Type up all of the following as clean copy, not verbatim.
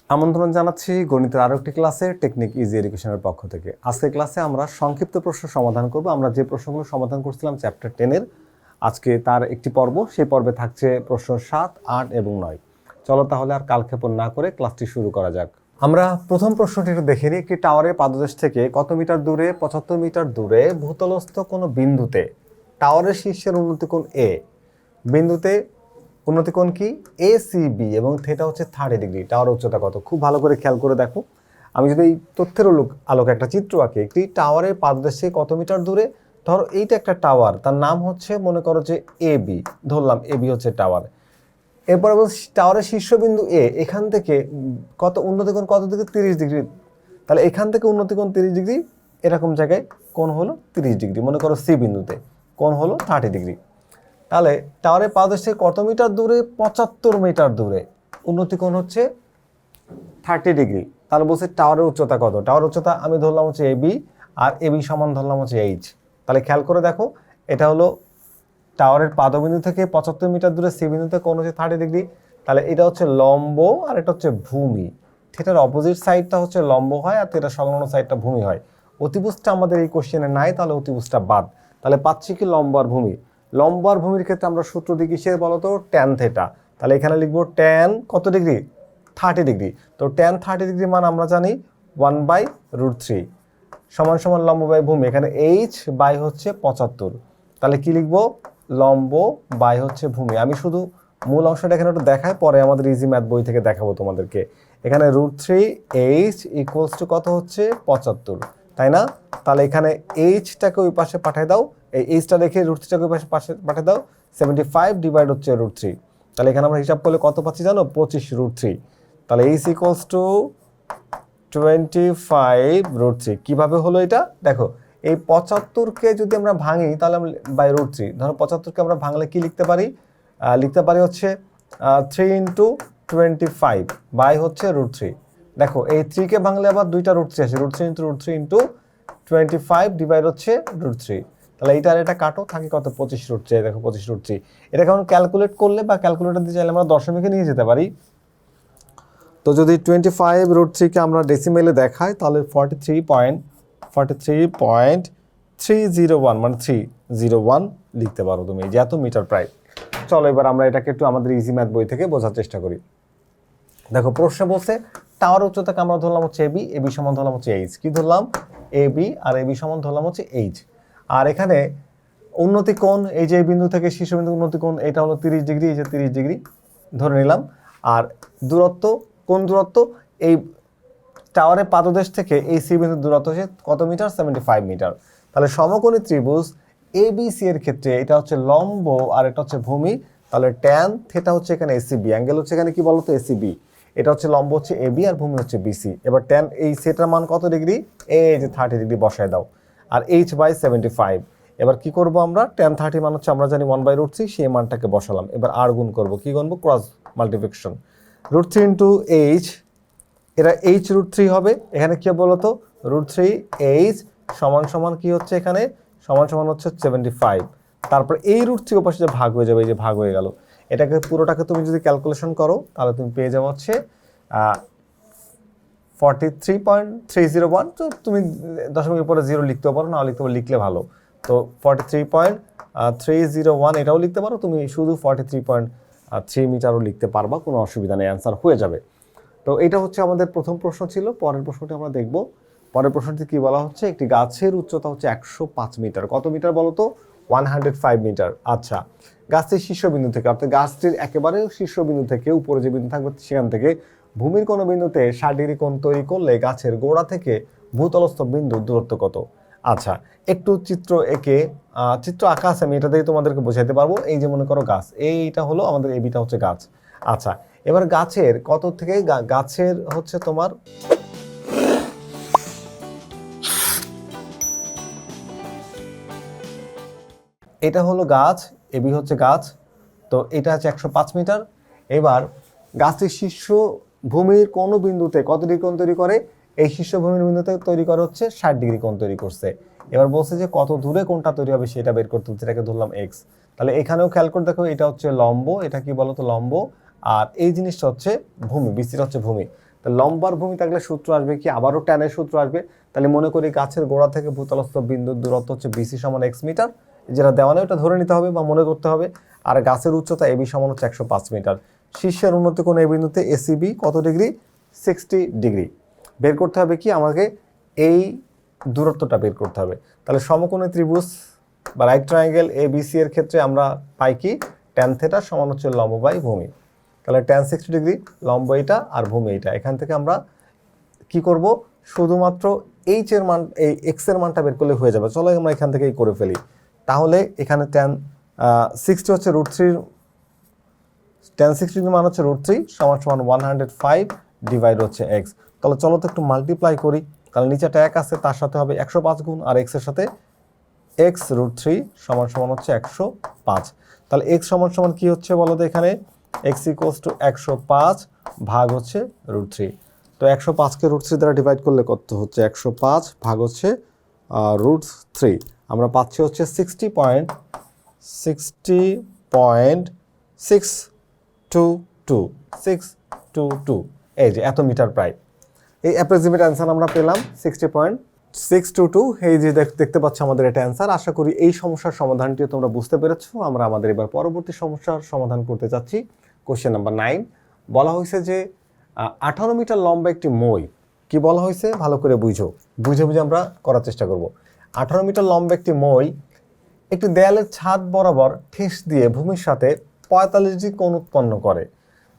আমন্ত্রণ জানাচ্ছি গণিতের আরও একটি ক্লাসে টেকনিক ইজি এডুকেশনের পক্ষ থেকে। আজকের ক্লাসে আমরা সংক্ষিপ্ত প্রশ্ন সমাধান করব। আমরা যে প্রশ্নগুলো সমাধান করছিলাম চ্যাপ্টার 10-এর, আজকে তার একটি পর্ব। সেই পর্বে থাকছে প্রশ্ন 7, 8 এবং 9। চলো তাহলে আর কালক্ষেপণ না করে ক্লাসটি শুরু করা যাক। আমরা প্রথম প্রশ্নটি একটু দেখে নিই। একটি টাওয়ারের পাদদেশ থেকে কত মিটার দূরে? 75 মিটার দূরে ভূতলস্থ কোনো বিন্দুতে টাওয়ারের শীর্ষের উন্নতি কোণ এ, বিন্দুতে উন্নতি কোণ কি? ACB এবং থিটা হচ্ছে 30 ডিগ্রি। টাওয়ার উচ্চতা কত? খুব ভালো করে খেয়াল করে দেখো। আমি যদি এই তথ্যের আলোকে একটা চিত্র আঁকি, একটি টাওয়ারের পাদদেশে কত মিটার দূরে? ধরো এইটা একটা টাওয়ার, তার নাম হচ্ছে মনে করো যে AB, ধরলাম AB হচ্ছে টাওয়ার। এরপর টাওয়ারের শীর্ষবিন্দু A, এখান থেকে কত উন্নতি কোণ কত ডিগ্রি? 30 ডিগ্রি। তাহলে এখান থেকে উন্নতি কোণ 30 ডিগ্রি, এরকম জায়গায় কোণ হলো 30 ডিগ্রি। মনে করো C বিন্দুতে কোণ হলো 30 ডিগ্রি। তাহলে টাওয়ারের পাদদেশ থেকে কত মিটার দূরে? 75 মিটার দূরে উন্নতি কোণ হচ্ছে 30 ডিগ্রি। তাহলে বলছে টাওয়ারের উচ্চতা কত? টাওয়ারের উচ্চতা আমি ধরলাম হচ্ছে AB, আর AB সমান ধরলাম হচ্ছে H। তাহলে খেয়াল করে দেখো, এটা হলো টাওয়ারের পাদবিন্দু থেকে 75 মিটার দূরে C বিন্দুতে কোণ হচ্ছে 30 ডিগ্রি। তাহলে এটা হচ্ছে লম্ব আর এটা হচ্ছে ভূমি। থিটার অপোজিট সাইডটা হচ্ছে লম্ব হয় আর থিটার সংলগ্ন সাইডটা ভূমি হয়। অতিভুজটা আমাদের এই কোশ্চেনে নাই, তাহলে অতিভুজটা বাদ। তাহলে পাচ্ছি কি? লম্ব আর ভূমি। লম্ব আর ভূমির ক্ষেত্রে আমরা সূত্র দিই কিসের বলতো? Tan theta. তাহলে এখানে লিখবো ট্যান কত ডিগ্রি? 30 ডিগ্রি। তো ট্যান 30 ডিগ্রি মান আমরা জানি 1/√3 সমান সমান লম্ব বাই ভূমি। এখানে H বাই হচ্ছে 75। তাহলে কি লিখবো? লম্ব বাই হচ্ছে ভূমি। আমি শুধু মূল অংশটা এখানে একটু দেখাই, পরে আমাদের ইজি ম্যাথ বই থেকে দেখাবো তোমাদেরকে। এখানে √3H ইকুয়ালস টু কত হচ্ছে? 75, তাই না? তাহলে এখানে Hটাকে ওই পাশে পাঠিয়ে দাও, এই Hটা রেখে √3টাকে ওই পাশে পাঠিয়ে দাও। 75 ডিভাইড হচ্ছে √3। তাহলে এখানে আমরা হিসাব করলে কত পাচ্ছি জানো? 25√3। তাহলে H ইকুয়ালস টু 25√3। কিভাবে হলো এটা দেখো, এই 75কে যদি আমরা ভাঙি তাহলে আমরা বাই √3, ধরো 75কে আমরা ভাঙলে কি লিখতে পারি? লিখতে পারি হচ্ছে 3 × 25 বাই হচ্ছে √3। দেখো এই 3কে ভাঙলে আবার দুইটা √3 আসে, √3 × √3 × 25 ডিভাইড হচ্ছে √3। তাহলে এইটা আর এটা কাটো, থাকে কত? 25√3। দেখো 25√3। এটাকে আমরা ক্যালকুলেট করলে বা ক্যালকুলেটর দিয়ে চাইলে আমরা দশমিকে নিয়ে যেতে পারি। তো যদি 25√3কে আমরা ডেসিমেলে দেখাই তাহলে 43.301 মানে 301 লিখতে পারো তুমি, যে এত মিটার প্রায়। চলো এবার আমরা এটাকে একটু আমাদের ইজি ম্যাথ বই থেকে বোঝার চেষ্টা করি। দেখো প্রশ্ন বলছে টাওয়ার উচ্চতাকে আমরা ধরলাম হচ্ছে AB, AB সমান ধরলাম হচ্ছে H। কি ধরলাম? AB আর AB সমান ধরলাম হচ্ছে H। আর এখানে উন্নতি কোণ, এই যে বিন্দু থেকে শীর্ষবিন্দু উন্নতি কোণ, এটা হলো 30 ডিগ্রি, এই যে 30 ডিগ্রি ধরে নিলাম। আর দূরত্ব, কোন দূরত্ব? এই টাওয়ারের পাদদেশ থেকে এই C বিন্দুর দূরত্ব হচ্ছে কত মিটার? 75 মিটার। তাহলে সমকোণী ত্রিভুজ ABC এর ক্ষেত্রে এটা হচ্ছে লম্ব আর এটা হচ্ছে ভূমি। তাহলে ট্যান থিটা হচ্ছে এখানে ACB, অ্যাঙ্গেল হচ্ছে এখানে কি বলতো? ACB। এটা হচ্ছে লম্ব হচ্ছে AB আর ভূমি হচ্ছে BC। এবার ট্যান এই সেটার মান কত ডিগ্রি? এই যে 30 ডিগ্রি বসায় দাও, আর H/75। এবার কি করব আমরা? ট্যান 30 মান হচ্ছে আমরা জানি 1/√3, সেই মানটাকে বসালাম। এবার আর গুণ করব, কি গুনবো? Cross multiplication. √3 × H, এটা H√3 হবে। এখানে কি বলতো? √3H সমান সমান কি হচ্ছে? এখানে সমান সমান হচ্ছে 75। তারপর এই √3 ওপাশে যে ভাগ হয়ে যাবে, এই যে ভাগ হয়ে গেল। এটাকে পুরোটাকে তুমি যদি ক্যালকুলেশন করো তাহলে তুমি পেয়ে যাবে হচ্ছে 43.301। তো তুমি দশমিকের পরে 0 লিখতেও পারো, না লিখতে পারো, লিখলে ভালো। তো 43.301 এটাও লিখতে পারো, তুমি শুধু 43.3 মিটারও লিখতে পারবা, কোনো অসুবিধা নেই, অ্যান্সার হয়ে যাবে। তো এটা হচ্ছে আমাদের প্রথম প্রশ্ন ছিল। পরের প্রশ্নটি আমরা দেখব। পরের প্রশ্নটি কি বলা হচ্ছে? একটি গাছের উচ্চতা হচ্ছে 105 মিটার। কত মিটার বলো তো? 105 মিটার। আচ্ছা, গাছটির শীর্ষবিন্দু থেকে, অর্থাৎ গাছটির একেবারে শীর্ষবিন্দু থেকে উপরে যে বিন্দু থাকবে সেখান থেকে ভূমির কোনো বিন্দুতে 60 ডিগ্রি কোণ তৈরি করলে গাছের গোড়া থেকে ভূতলস্থ বিন্দুর দূরত্ব কত? আচ্ছা, একটু চিত্র এঁকে, চিত্র আঁকা আছে, আমি এটা দিয়ে তোমাদেরকে বোঝাতে পারবো। এই যে মনে করো গাছ, এইটা হলো আমাদের এবিটা হচ্ছে গাছ। আচ্ছা, এবার গাছের কত থেকে, গাছের হচ্ছে তোমার এটা হলো গাছ, এবি হচ্ছে গাছ। তো এটা হচ্ছে 105 মিটার। এবার গাছটির শীর্ষ ভূমির কোন বিন্দুতে কত ডিগ্রি কোণ তৈরি করে? এই শীর্ষ ভূমির বিন্দুতে তৈরি করা হচ্ছে 60 ডিগ্রি কোণ তৈরি করছে। এবার বলছে যে কত দূরে কোণটা তৈরি হবে সেটা বের করতে হচ্ছে, এটাকে ধরলাম এক্স। তাহলে এখানেও খেয়াল করে দেখো, এটা হচ্ছে লম্ব, এটা কি বলতো? লম্ব। আর এই জিনিসটা হচ্ছে ভূমি, বিসিটা হচ্ছে ভূমি। তো লম্বার ভূমি থাকলে সূত্র আসবে কি, আবারও ট্যানের সূত্র আসবে। তাহলে মনে করি গাছের গোড়া থেকে ভূতলস্থ বিন্দুর দূরত্ব হচ্ছে বিসি সমান এক্স মিটার, যেটা দেওয়া নেই ওটা ধরে নিতে হবে বা মনে করতে হবে। আর গাছের উচ্চতা এবি সমান হচ্ছে 105 মিটার। শীর্ষের উন্নতি কোণ এই বিন্দুতে এসিবি কত ডিগ্রি, 60 ডিগ্রি। বের করতে হবে কি আমাকে, এই দূরত্বটা বের করতে হবে। তাহলে সমকোণী ত্রিভুজ বা right triangle A B C এর ক্ষেত্রে আমরা পাই কি, ট্যান থিটা সমান হচ্ছে লম্ব বাই ভূমি। তাহলে ট্যান 60 ডিগ্রি, লম্ব এইটা আর ভূমি এইটা। এখান থেকে আমরা কি করব, শুধুমাত্র এইচ এর মান, এই এক্স এর মানটা বের করলে হয়ে যাবে। চলো আমরা এখান থেকেই করে ফেলি। তাহলে এখানে ট্যান 60 হচ্ছে √3, ট্যান 60 মান হচ্ছে √3 সমান সমান 105 ডিভাইড হচ্ছে এক্স। তাহলে চলো তো একটু মাল্টিপ্লাই করি। তাহলে নিচেটা 1 আছে, তার সাথে হবে 105 গুণ, আর এক্স এর সাথে এক্স √3 সমান সমান হচ্ছে 105। তাহলে এক্স সমান সমান কি হচ্ছে বলো তো এখানে, এক্স ইকুয়ালস টু 105 ভাগ হচ্ছে √3। তো 105কে √3 দ্বারা ডিভাইড করলে কত হচ্ছে, 105 ভাগ হচ্ছে √3, আমরা পাচ্ছি হচ্ছে 60.622, এই যে এত মিটার প্রায়। এই অ্যাপ্রক্সিমেট অ্যান্সার আমরা পেলাম 60.622। এই যে দেখতে পাচ্ছ আমাদের এটা অ্যান্সার। আশা করি এই সমস্যার সমাধানটিও তোমরা বুঝতে পেরেছো। আমরা আমাদের এবার পরবর্তী সমস্যার সমাধান করতে যাচ্ছি। কোশ্চেন নাম্বার 9 বলা হয়েছে যে 18 মিটার লম্বা একটি মই, কি বলা হয়েছে ভালো করে বুঝে বুঝে আমরা করার চেষ্টা করব। 18 মিটার লম্বা একটি মই একটি দেয়ালের ছাদ বরাবর ঠেস দিয়ে ভূমির সাথে 45 ডিগ্রি কোণ উৎপন্ন করে।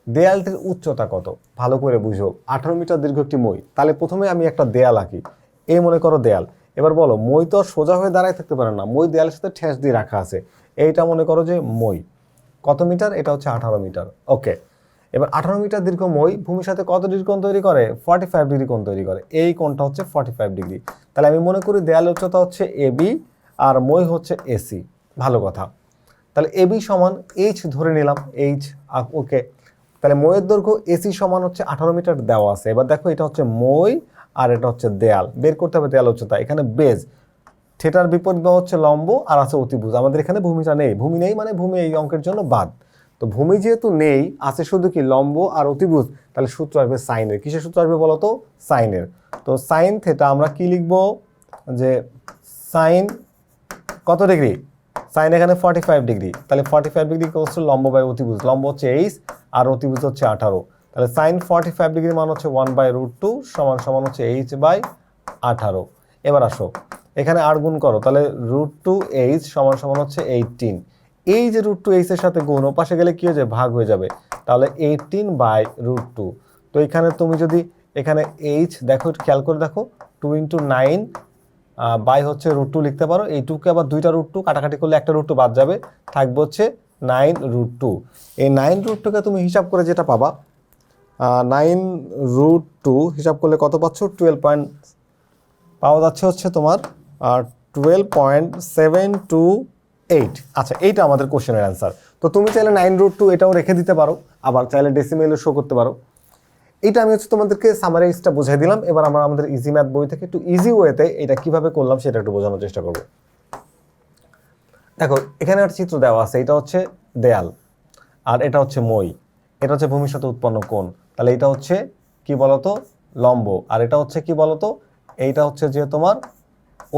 দেয়ালটির উচ্চতা কত, ভালো করে বুঝো। 18 মিটার দীর্ঘ একটি মই, তাহলে প্রথমে আমি একটা দেয়াল আঁকি। এই মনে করো দেয়াল। এবার বলো, মই তো সোজা হয়ে দাঁড়ায় থাকতে পারে না, মই দেয়ালের সাথে ঠেস দিয়ে রাখা আছে। এইটা মনে করো যে মই, কত মিটার, এটা হচ্ছে 18 মিটার। ওকে, এবার 18 মিটার দীর্ঘ মই ভূমির সাথে কত ডিগ্রি কোণ তৈরি করে, 45 ডিগ্রি কোণ তৈরি করে। এই কোণটা হচ্ছে 45 ডিগ্রি। তাহলে আমি মনে করি দেয়ালের উচ্চতা হচ্ছে এবি আর মই হচ্ছে এসি। ভালো কথা। তাহলে এবি সমান এইচ ধরে নিলাম, এইচ। ওকে, তাহলে মইয়ের দৈর্ঘ্য এসি সমান হচ্ছে 18 মিটার দেওয়া আছে। এবার দেখো এটা হচ্ছে মই আর এটা হচ্ছে দেয়াল, বের করতে হবে দেয়াল উচ্চতা। এখানে বেজ, থিটার বিপরীত বাহু হচ্ছে লম্ব আর আছে অতিভুজ। আমাদের এখানে ভূমিটা নেই, ভূমি নেই মানে ভূমি এই অঙ্কের জন্য বাদ। তো ভূমি যেহেতু নেই, আছে শুধু কি লম্ব আর অতিভুজ, তাহলে সূত্র আসবে সাইনের। কিসের সূত্র আসবে বলো তো, সাইনের। তো সাইন থিটা আমরা কি লিখবো, যে সাইন কত ডিগ্রি, সাইন এখানে 45 ডিগ্রি। তাহলে 45 ডিগ্রি হচ্ছে লম্ব বাই অতিভুজ, লম্ব হচ্ছে 8 আর অতিভুজ হচ্ছে 18। তাহলে সাইন 45 ডিগ্রি মান হচ্ছে 1/√2 সমান সমান হচ্ছে h/18। এবার আসো এখানে 8 গুণ করো, তাহলে √2h সমান সমান হচ্ছে 18। এই যে √2h এর সাথে গুণ, ও পাশে গেলে কি হয়ে যাবে, ভাগ হয়ে যাবে। তাহলে 18/√2। তো এখানে তুমি যদি এখানে h দেখো, একটু খেয়াল করে দেখো, 2 × 9 বাই হচ্ছে √2 লিখতে পারো। এই 2কে আবার দুইটা √2 কাটাকাটি করলে একটা √2 বাদ যাবে, থাকবে হচ্ছে 9√2। এই 9√2কে তুমি হিসাব করে যেটা পাবা, 9√2 হিসাব করলে কত পাচ্ছ, 12 পাওয়া যাচ্ছে হচ্ছে তোমার 12.728। আচ্ছা, এইটা আমাদের কোশ্চেনের অ্যান্সার। তো তুমি চাইলে 9√2 এটাও রেখে দিতে পারো, আবার চাইলে ডেসিমেলে শো করতে পারো। এটা আমি হচ্ছে তোমাদেরকে সামারাইজটা বুঝাই দিলাম। এবার আমরা আমাদের ইজি ম্যাথ বই থেকে একটু ইজি ওয়েতে এটা কিভাবে করলাম সেটা একটু বোঝানোর চেষ্টা করব। দেখো এখানে একটা চিত্র দেওয়া আছে, এটা হচ্ছে দেয়াল আর এটা হচ্ছে মই, এটা হচ্ছে ভূমির সাথে উৎপন্ন কোণ। তাহলে এটা হচ্ছে কি বলতো, লম্ব, আর এটা হচ্ছে কি বলতো, এইটা হচ্ছে যে তোমার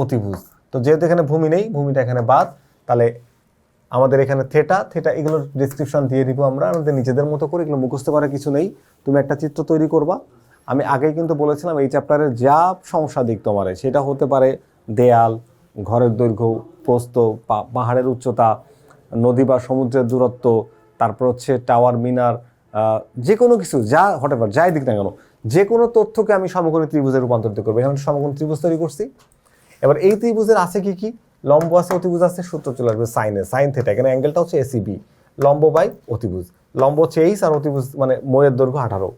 অতিভুজ। তো যেহেতু এখানে ভূমি নেই, ভূমিটা এখানে বাদ, তাহলে আমাদের এখানে থিটা এগুলোর ডিসক্রিপশন দিয়ে দিব আমরা আমাদের নিজেদের মতো করে, এগুলো মুখস্থ করার কিছু নেই। তুমি একটা চিত্র তৈরি করবা। আমি আগেই কিন্তু বলেছিলাম এই চ্যাপ্টারের যা সমস্যা দিক তোমার, সেটা হতে পারে দেয়াল, ঘরের দৈর্ঘ্য, প্রস্থ, পাহাড়ের উচ্চতা, নদী বা সমুদ্রের দূরত্ব, তারপর হচ্ছে টাওয়ার, মিনার, যে কোনো কিছু যা হটেভার যাই দিক না কেন, যে কোনো তথ্যকে আমি সমকোণী ত্রিভুজে রূপান্তরিত করবো। এখানে সমকোণী ত্রিভুজ তৈরি করছি। এবার এই ত্রিভুজের আছে কি কি, লম্ব আছে, অতিভুজ আছে, সূত্র চলে আসবে সাইনের, সাইন থিটা। এখানে অ্যাঙ্গেলটা হচ্ছে এসিবি, লম্ব বাই অতিভুজ, লম্ব হচ্ছে 8 আর অতিভুজ মানে মইয়ের দৈর্ঘ্য 18।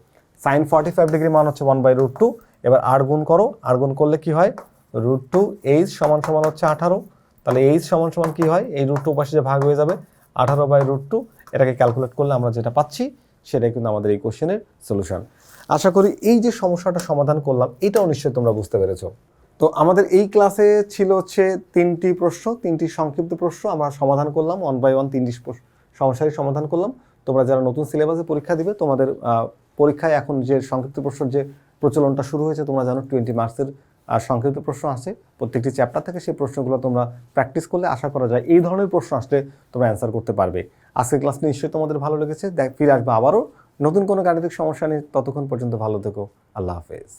সাইন 45 ডিগ্রি মান হচ্ছে 1/√2। এবার 8 গুণ করো, 8 গুণ করলে কি হয়, √2h সমান সমান হচ্ছে 18। তাহলে h সমান সমান কি হয়, এই √2 পাশে যে ভাগ হয়ে যাবে, 18/√2। এটাকে ক্যালকুলেট করলে আমরা যেটা পাচ্ছি সেটাই কিন্তু আমাদের এই কোশ্চেনের সলিউশন। আশা করি এই যে সমস্যাটা সমাধান করলাম এটাও নিশ্চয়ই তোমরা বুঝতে পেরেছো। তো আমাদের এই ক্লাসে ছিল হচ্ছে 3টি প্রশ্ন, 3টি সংক্ষিপ্ত প্রশ্ন আমরা সমাধান করলাম, 1 বাই 1 3টি সমস্যারই সমাধান করলাম। তোমরা যারা নতুন সিলেবাসে পরীক্ষা দিবে তোমাদের পরীক্ষায় এখন যে সংক্ষিপ্ত প্রশ্নের যে প্রচলনটা শুরু হয়েছে, তোমরা জানো 20 মার্কসের সংক্ষিপ্ত প্রশ্ন আসে প্রত্যেকটি চ্যাপ্টার থেকে। সেই প্রশ্নগুলো তোমরা প্র্যাকটিস করলে আশা করা যায় এই ধরনের প্রশ্ন আসলে তোমরা অ্যান্সার করতে পারবে। আজকের ক্লাস নিশ্চয়ই তোমাদের ভালো লেগেছে। ফিরে আসবে আবারও নতুন কোনো গাণিতিক সমস্যা নিয়ে। ততক্ষণ পর্যন্ত ভালো থেকো। আল্লাহ হাফেজ।